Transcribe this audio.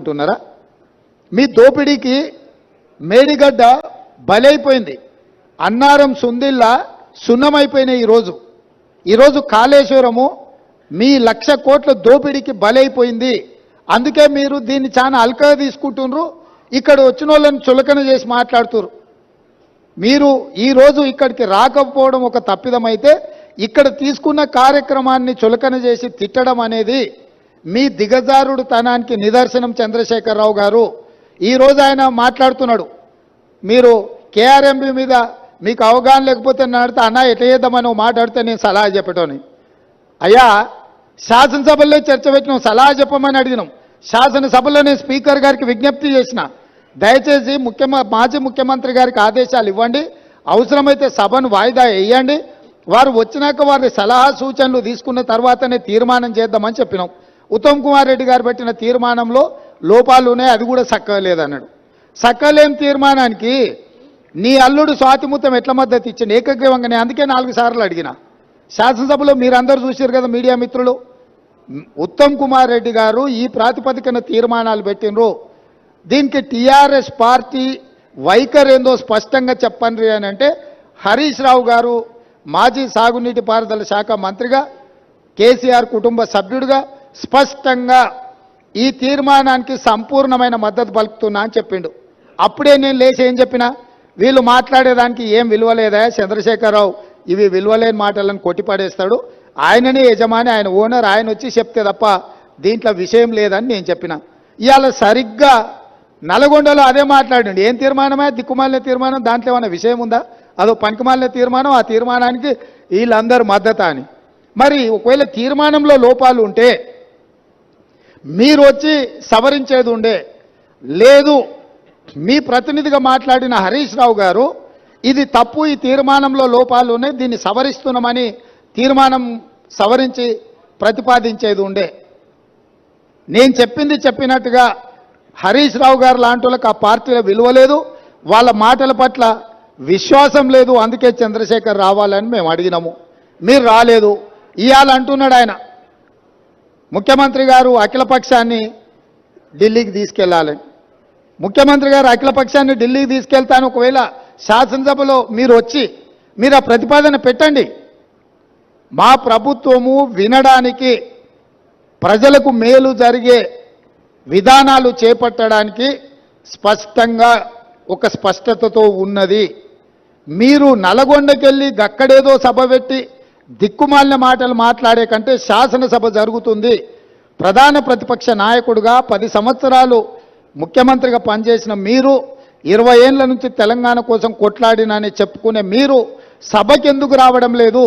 అనుకుంటున్నారా? మీ దోపిడీకి మేడిగడ్డ బలైపోయింది. అన్నారం సుందిల్లా సున్నమైపోయినాయి. ఈరోజు కాళేశ్వరము మీ 1,00,000 కోట్ల దోపిడీకి బలైపోయింది. అందుకే మీరు దీన్ని చాలా అల్కగా తీసుకుంటున్నారు. ఇక్కడ వచ్చిన వాళ్ళని చులకన చేసి మాట్లాడుతున్నారు. మీరు ఈరోజు ఇక్కడికి రాకపోవడం ఒక తప్పిదమైతే ఇక్కడ తీసుకున్న కార్యక్రమాన్ని చులకన చేసి తిట్టడం అనేది మీ దిగజారుడు తనానికి నిదర్శనం. చంద్రశేఖరరావు గారు ఈరోజు ఆయన మాట్లాడుతున్నాడు, మీరు కేఆర్ఎంబి మీద మీకు అవగాహన లేకపోతే నడితే అన్న ఎట్లా చేద్దామని మాట్లాడితే నేను సలహా చెప్పటోని. అయ్యా, శాసనసభలో చర్చ పెట్టినాం, సలహా చెప్పమని అడిగినాం. శాసనసభలో నేను స్పీకర్ గారికి విజ్ఞప్తి చేసిన, దయచేసి మాజీ ముఖ్యమంత్రి గారికి ఆదేశాలు ఇవ్వండి, అవసరమైతే సభను వాయిదా వేయండి, వారు వచ్చినాక వారి సలహా సూచనలు తీసుకున్న తర్వాతనే తీర్మానం చేద్దామని చెప్పినాం. ఉత్తమ్ కుమార్ రెడ్డి గారు పెట్టిన తీర్మానంలో లోపాలు ఉన్నాయి, అది కూడా సక్కలేదన్నాడు. సక్కలేని తీర్మానానికి నీ అల్లుడు స్వాతిముత్యం ఎట్లా మద్దతు ఇచ్చింది ఏకగ్రీవంగా? నేను అందుకే 4 సార్లు అడిగిన. శాసనసభలో మీరందరూ చూశారు కదా మీడియా మిత్రులు. ఉత్తమ్ కుమార్ రెడ్డి గారు ఈ ప్రాతిపదికన తీర్మానాలు పెట్టినరు. దీనికి టీఆర్ఎస్ పార్టీ వైఖరి ఏందో స్పష్టంగా చెప్పండి అని అంటే, హరీష్ రావు గారు మాజీ సాగునీటి పారుదల శాఖ మంత్రిగా, కేసీఆర్ కుటుంబ సభ్యుడిగా స్పష్టంగా ఈ తీర్మానానికి సంపూర్ణమైన మద్దతు పలుకుతున్నా అని చెప్పిండు. అప్పుడే నేను లేచి ఏం చెప్పినా, వీళ్ళు మాట్లాడేదానికి ఏం విలువలేదా చంద్రశేఖరరావు, ఇవి విలువలేని మాటలను కొట్టిపడేస్తాడు, ఆయననే యజమాని, ఆయన ఓనర్, ఆయన వచ్చి చెప్తే తప్ప దీంట్లో విషయం లేదని నేను చెప్పిన. ఇవాళ సరిగ్గా నల్గొండలో అదే మాట్లాడండి. ఏం తీర్మానమే? దిక్కుమాలిన తీర్మానం, దాంట్లో ఏమైనా విషయం ఉందా? అదో పనికిమాలిన తీర్మానం, ఆ తీర్మానానికి వీళ్ళందరూ మద్దతు అని. మరి ఒకవేళ తీర్మానంలో లోపాలు ఉంటే మీరు వచ్చి సవరించేది ఉండే. లేదు, మీ ప్రతినిధిగా మాట్లాడిన హరీష్ రావు గారు ఇది తప్పు, ఈ తీర్మానంలో లోపాలు ఉన్నాయి, దీన్ని సవరిస్తున్నామని తీర్మానం సవరించి ప్రతిపాదించేది ఉండే. నేను చెప్పింది చెప్పినట్టుగా హరీష్ రావు గారు లాంటి వాళ్ళకి ఆ పార్టీలో విలువ లేదు, వాళ్ళ మాటల పట్ల విశ్వాసం లేదు. అందుకే చంద్రశేఖర్ రావాలని మేము అడిగినాము, మీరు రాలేదు. ఇవాళ అంటున్నాడు ఆయన, ముఖ్యమంత్రి గారు అఖిలపక్షాన్ని ఢిల్లీకి తీసుకెళ్లాలని. ముఖ్యమంత్రి గారు అఖిలపక్షాన్ని ఢిల్లీకి తీసుకెళ్తాను, ఒకవేళ శాసనసభలో మీరు వచ్చి మీరు ఆ ప్రతిపాదన పెట్టండి. మా ప్రభుత్వము వినడానికి, ప్రజలకు మేలు జరిగే విధానాలు చేపట్టడానికి స్పష్టంగా ఒక స్పష్టతతో ఉన్నది. మీరు నల్గొండకెళ్ళి గక్కడేదో సభ పెట్టి దిక్కుమాలిన మాటలు మాట్లాడే కంటే శాసనసభ జరుగుతుంది. ప్రధాన ప్రతిపక్ష నాయకుడిగా 10 సంవత్సరాలు ముఖ్యమంత్రిగా పనిచేసిన మీరు, 20 ఏళ్ల నుంచి తెలంగాణ కోసం కొట్లాడినని చెప్పుకునే మీరు సభకెందుకు రావడం లేదు?